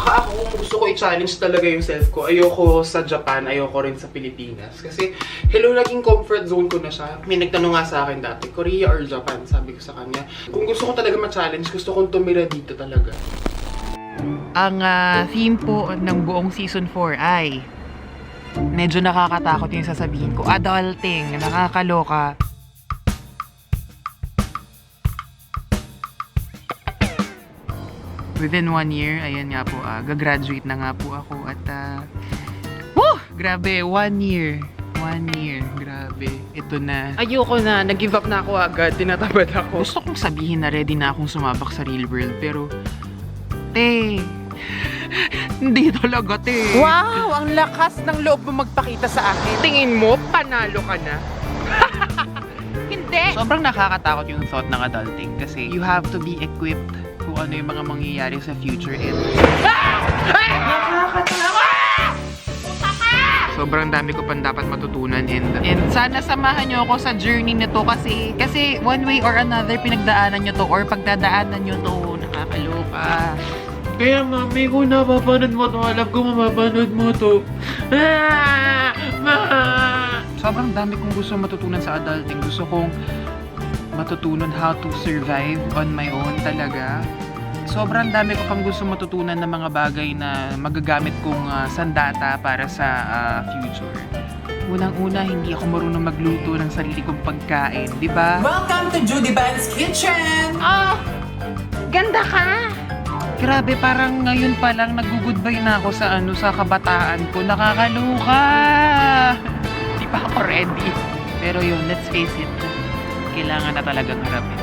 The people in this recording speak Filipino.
Saka ako, gusto ko i-challenge talaga yung self ko. Ayoko sa Japan, ayoko rin sa Pilipinas. Kasi, hello, naging comfort zone ko na siya. May nagtanong nga sa akin dati, Korea or Japan? Sabi ko sa kanya, kung gusto ko talaga ma-challenge, gusto kong tumira dito talaga. Ang theme po ng buong season 4 ay medyo nakakatakot yung sasabihin ko. Adulting, nakakaloka. Within 1 year, ayan nga po, gagraduate na nga po ako at woo! Grabe, 1 year. 1 year, grabe. Ito na. Ayoko na, nag-give up na ako agad, tinatabad ako. Gusto kong sabihin na ready na akong sumabak sa real world, pero te, hindi talaga, te. Wow! Ang lakas ng loob mo magpakita sa akin. Tingin mo, panalo ka na? Hindi! Sobrang nakakatakot yung thought ng adulting kasi you have to be equipped kung ano yung mga mangyayari sa future and nakakatakot! Sobrang dami ko pang dapat matutunan and sana samahan nyo ako sa journey nito kasi one way or another pinagdaanan nyo to or pagdadaanan nyo to, nakakaloka. Kaya mami, kung napapanood mo to, alam ko mapapanood mo to. Sobrang dami kong gusto matutunan sa adulting. Gusto kong matutunan how to survive on my own talaga. Sobrang dami ko pang gusto matutunan ng mga bagay na magagamit kong sandata para sa future. Unang-una, hindi ako marunong magluto ng sarili kong pagkain, di ba? Welcome to Judy Band's Kitchen! Oh! Ganda ka! Grabe, parang ngayon pa lang nag-goodbye na ako sa kabataan ko. Nakakaluka! Di pa ako ready. Pero yun, let's face it, kailangan na talagang harapin.